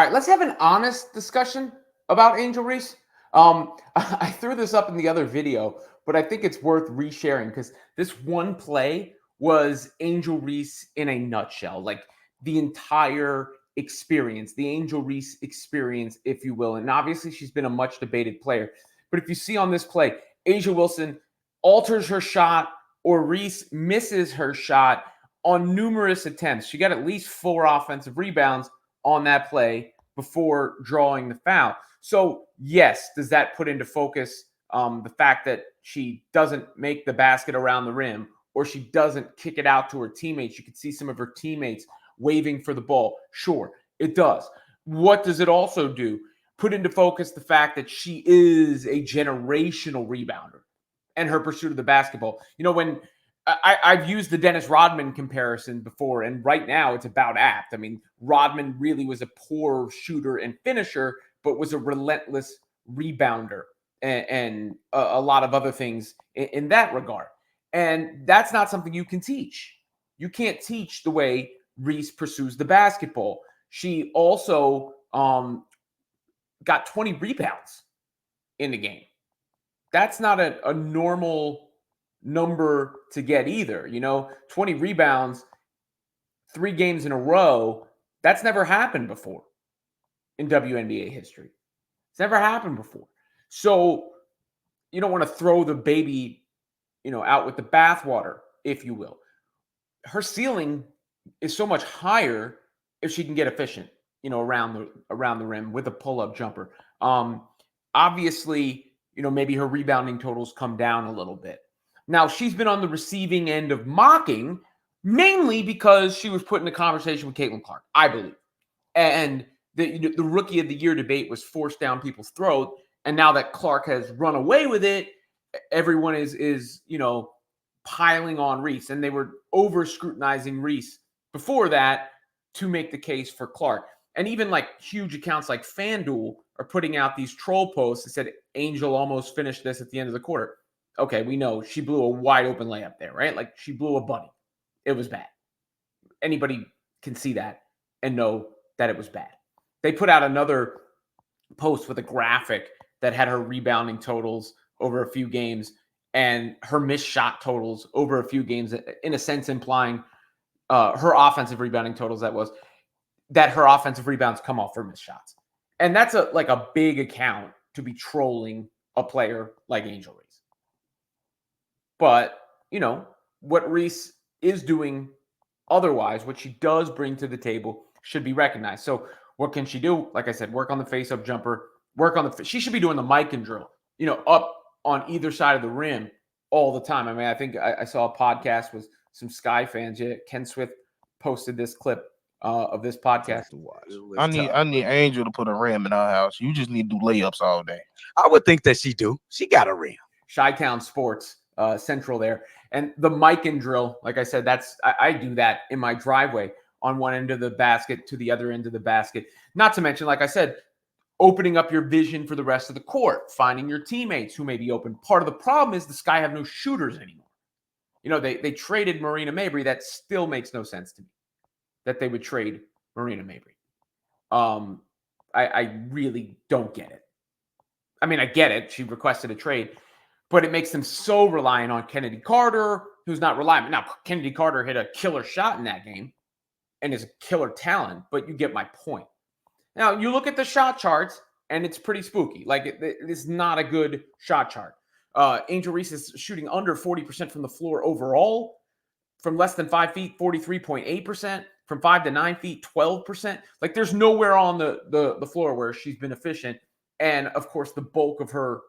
All right, let's have an honest discussion about Angel Reese. I threw this up in the other video, but I think it's worth resharing because this one play was Angel Reese in a nutshell, like the entire experience, the Angel Reese experience, if you will. And obviously, she's been a much debated player. But if you see on this play, Asia Wilson alters her shot or Reese misses her shot on numerous attempts. She got at least 4 offensive rebounds on that play before drawing the foul. So, yes, does that put into focus the fact that she doesn't make the basket around the rim or she doesn't kick it out to her teammates? You could see some of her teammates waving for the ball. Sure, it does. What does it also do? Put into focus the fact that she is a generational rebounder and her pursuit of the basketball. You know, when I've used the Dennis Rodman comparison before, and right now it's about apt. I mean, Rodman really was a poor shooter and finisher, but was a relentless rebounder and a lot of other things in that regard. And that's not something you can teach. You can't teach the way Reese pursues the basketball. She also got 20 rebounds in the game. That's not a normal number to get either. 20 rebounds, 3 games in a row, that's never happened before in WNBA history. It's never happened before. So you don't want to throw the baby, out with the bathwater, if you will. Her ceiling is so much higher if she can get efficient, around the rim with a pull-up jumper. Obviously, maybe her rebounding totals come down a little bit. Now, she's been on the receiving end of mocking, mainly because she was put in a conversation with Caitlin Clark, I believe. And the Rookie of the Year debate was forced down people's throat. And now that Clark has run away with it, everyone is piling on Reese. And they were over-scrutinizing Reese before that to make the case for Clark. And even like huge accounts like FanDuel are putting out these troll posts that said Angel almost finished this at the end of the quarter. Okay, we know she blew a wide open layup there, right? Like she blew a bunny. It was bad. Anybody can see that and know that it was bad. They put out another post with a graphic that had her rebounding totals over a few games and her missed shot totals over a few games, in a sense implying her offensive rebounding totals, that her offensive rebounds come off her missed shots. And that's a big account to be trolling a player like Angel Reese. But, what Reese is doing otherwise, what she does bring to the table should be recognized. So what can she do? Like I said, work on the face-up jumper, she should be doing the mic and drill, up on either side of the rim all the time. I mean, I think I saw a podcast with some Sky fans. Yeah, Ken Swift posted this clip of this podcast. I need Angel to put a rim in her house. You just need to do layups all day. I would think that she do. She got a rim. Chi-Town Sports Central there. And the mic and drill, like I said, I do that in my driveway on one end of the basket to the other end of the basket. Not to mention, like I said, opening up your vision for the rest of the court, finding your teammates who may be open. Part of the problem is the Sky have no shooters anymore. They traded Marina Mabry. That still makes no sense to me that they would trade Marina Mabry. I really don't get it. I mean, I get it. She requested a trade, but it makes them so reliant on Kennedy Carter, who's not reliable. Now, Kennedy Carter hit a killer shot in that game and is a killer talent, but you get my point. Now, you look at the shot charts, and it's pretty spooky. Like, it's not a good shot chart. Angel Reese is shooting under 40% from the floor overall. From less than 5 feet, 43.8%. From 5 to 9 feet, 12%. Like, there's nowhere on the floor where she's been efficient. And, of course, the bulk of her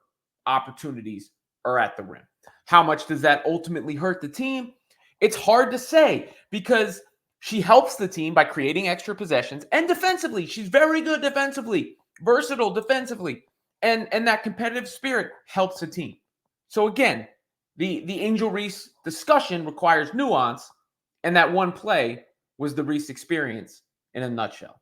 opportunities are at the rim. How much does that ultimately hurt the team? It's hard to say because she helps the team by creating extra possessions. And defensively, she's very good defensively, versatile defensively. And that competitive spirit helps the team. So, again, the Angel Reese discussion requires nuance. And that one play was the Reese experience in a nutshell.